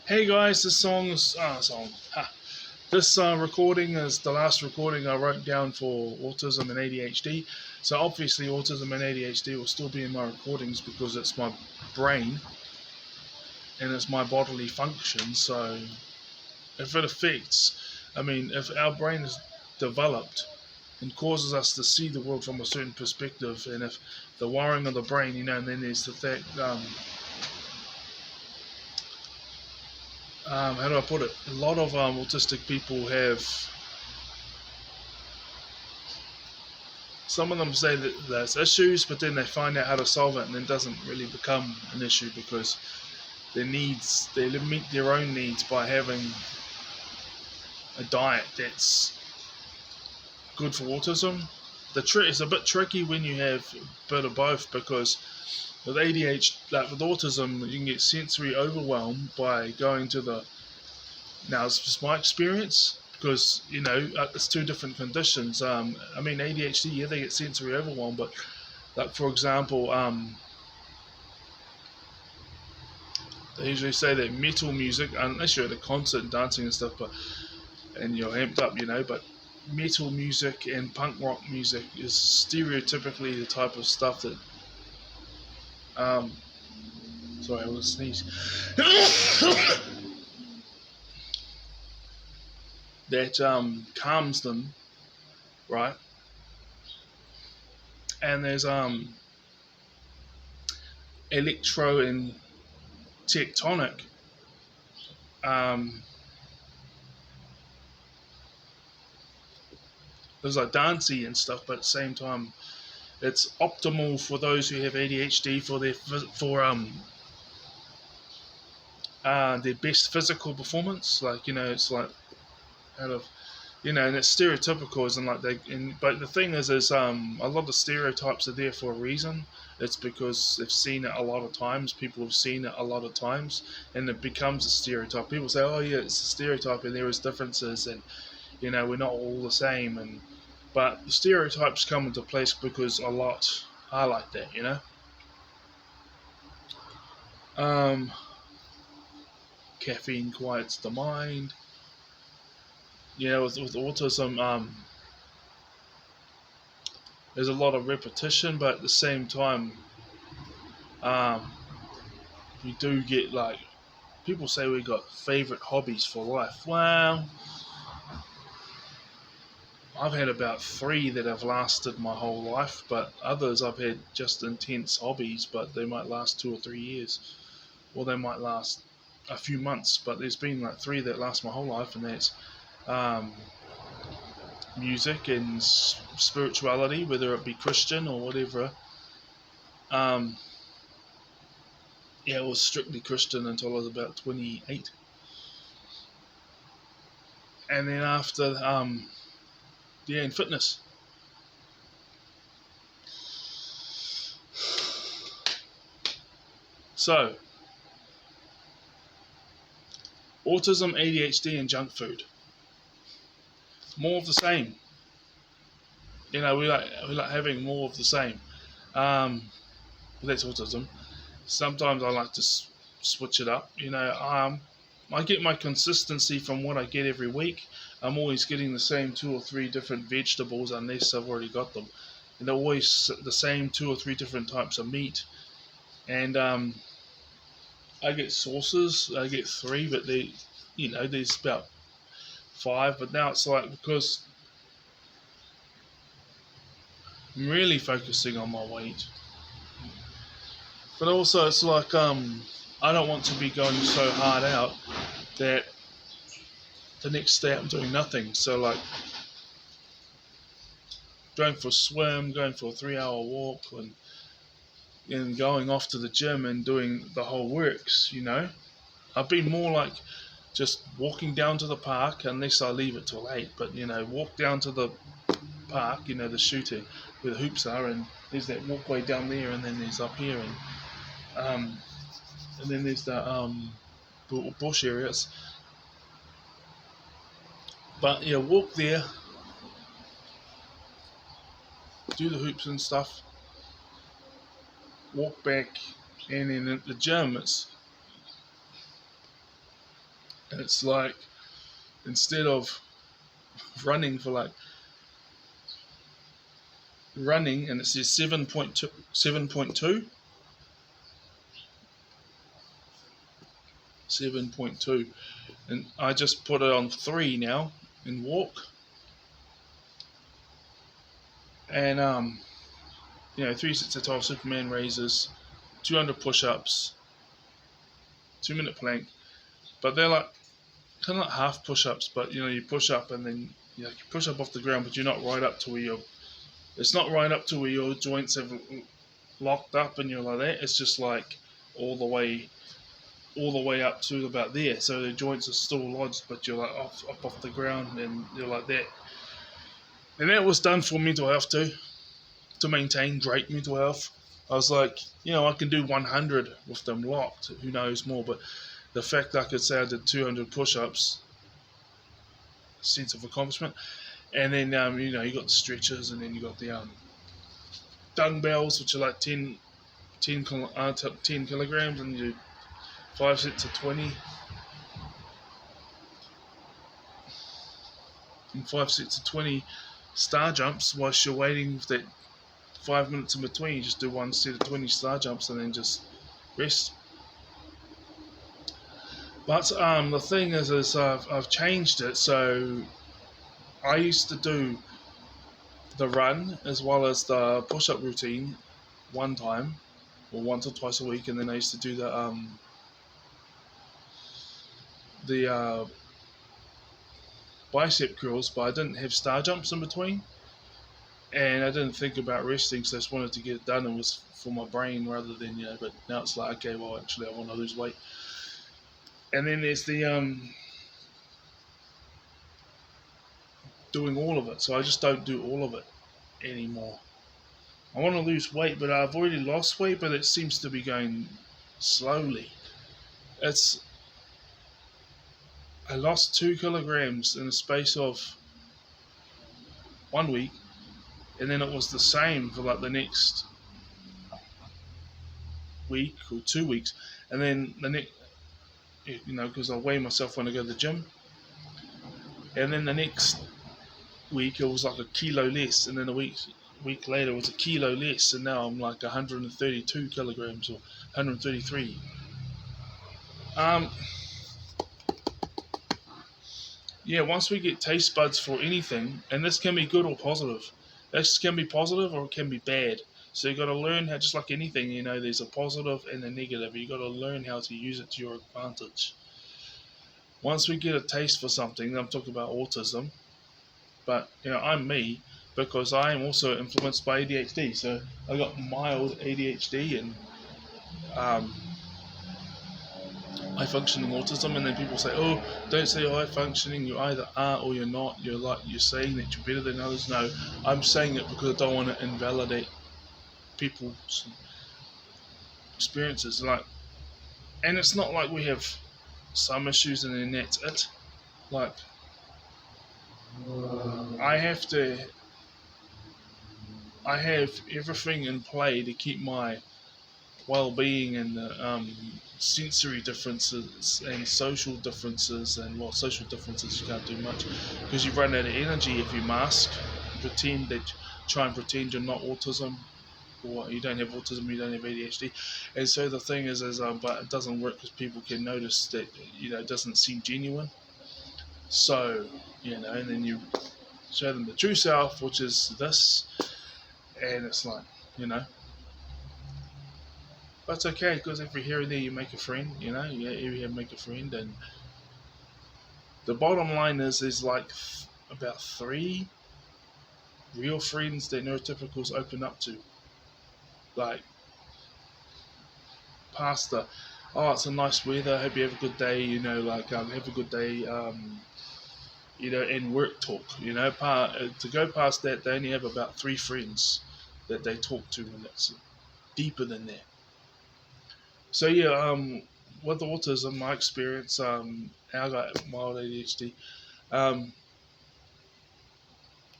Hey guys, this recording is the last recording I wrote down for autism and ADHD. So obviously, autism and ADHD will still be in my recordings because it's my brain and it's my bodily function. So if it affects, if our brain is developed and causes us to see the world from a certain perspective, and if the wiring of the brain, and then there's the fact. How do I put it? A lot of autistic people have. Some of them say that there's issues, but then they find out how to solve it, and then it doesn't really become an issue because they meet their own needs by having a diet that's good for autism. It's a bit tricky when you have a bit of both because with ADHD, like with autism, you can get sensory overwhelm by going to the. Now, it's just my experience because it's two different conditions. ADHD, yeah, they get sensory overwhelm, but like for example, they usually say that metal music, unless you're at a concert and dancing and stuff, and you're amped up, but metal music and punk rock music is stereotypically the type of stuff that. Sorry, I was sneeze. That calms them, right? And there's electro and tectonic. There's like dancey and stuff, but at the same time, it's optimal for those who have ADHD for their best physical performance. Like it's like out of and it's stereotypical, isn't like but the thing is a lot of the stereotypes are there for a reason. It's because they've seen it a lot of times. People have seen it a lot of times, and it becomes a stereotype. People say, "Oh yeah, it's a stereotype, and there is differences, and we're not all the same." But the stereotypes come into place because a lot are like that. Caffeine quiets the mind. With autism, there's a lot of repetition, but at the same time, we do get like people say we got favorite hobbies for life. Well, I've had about 3 that have lasted my whole life, but others I've had just intense hobbies, but they might last 2 or 3 years, or they might last a few months. But there's been like 3 that last my whole life, and that's music and spirituality, whether it be Christian or whatever. It was strictly Christian until I was about 28. And then after, and fitness. So, autism, ADHD, and junk food. More of the same. We like having more of the same. That's autism. Sometimes I like to switch it up. I get my consistency from what I get every week. I'm always getting the same 2 or 3 different vegetables unless I've already got them. And they're always the same 2 or 3 different types of meat. And I get sauces. I get 3, but there's about 5. But now it's like because I'm really focusing on my weight. But also it's like I don't want to be going so hard out that the next day I'm doing nothing. So like going for a swim, going for a 3-hour walk, and going off to the gym and doing the whole works. I've been more like just walking down to the park unless I leave it till 8. But walk down to the park, the shooting where the hoops are, and there's that walkway down there, and then there's up here, and then there's the bush areas. But walk there, do the hoops and stuff, walk back, and then at the gym It's like, instead of running for like running, and it says 7.2, 7.2, 7.2, and I just put it on 3 now in walk, and 3 sets of 12 Superman raises, 200 push-ups, 2-minute plank, but they're like kind of like half push-ups, but you push up and then you push up off the ground, but you're not right up to where it's not right up to where your joints have locked up and you're like that. It's just like all the way up to about there, so the joints are still lodged, but you're like up off the ground, and you're like that. And that was done for mental health too, to maintain great mental health. I was like, I can do 100 with them locked. Who knows more? But the fact that I could say I did 200 push-ups, sense of accomplishment. And then you got the stretches, and then you got the dumbbells, which are like 10 kilograms, and you do 5 sets of 20. And 5 sets of 20 star jumps whilst you're waiting for that 5 minutes in between. You just do 1 set of 20 star jumps and then just rest. But the thing is I've changed it. So I used to do the run as well as the push-up routine one time, or once or twice a week, and then I used to do the bicep curls, but I didn't have star jumps in between, and I didn't think about resting, so I just wanted to get it done. It was for my brain rather than but now it's like, okay, well, actually I want to lose weight. And then there's the doing all of it, so I just don't do all of it anymore. I want to lose weight, but I've already lost weight, but it seems to be going slowly. I lost 2 kilograms in the space of 1 week, and then it was the same for like the next week or 2 weeks, and then the next, because I weigh myself when I go to the gym, and then the next week it was like a kilo less, and then a week later it was a kilo less, and now I'm like 132 kilograms or 133. Once we get taste buds for anything, and this can be good or positive. This can be positive or it can be bad. So you got to learn how, just like anything, there's a positive and a negative. You got to learn how to use it to your advantage. Once we get a taste for something, I'm talking about autism, but I'm me because I am also influenced by ADHD. So I got mild ADHD and high functioning autism, and then people say, "Oh, don't say high functioning. You either are or you're not. You're saying that you're better than others." No, I'm saying it because I don't want to invalidate people's experiences. And it's not like we have some issues and then that's it. Like, I have everything in play to keep my well-being and the sensory differences and social differences. And social differences, you can't do much because you run out of energy if you mask, try and pretend you're not autism, or you don't have autism, you don't have ADHD. And so the thing is but it doesn't work because people can notice that it doesn't seem genuine. So and then you show them the true self, which is this, and it's like but it's okay, because every here and there you make a friend, every here make a friend. And the bottom line is like about 3 real friends that neurotypicals open up to. Like, past the, oh, it's a nice weather, I hope you have a good day, have a good day, and work talk, to go past that, they only have about 3 friends that they talk to, and it's deeper than that. So with autism, my experience, I got mild ADHD.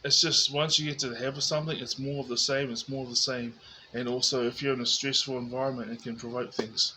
It's just once you get to the habit of something, it's more of the same. And also, if you're in a stressful environment, it can provoke things.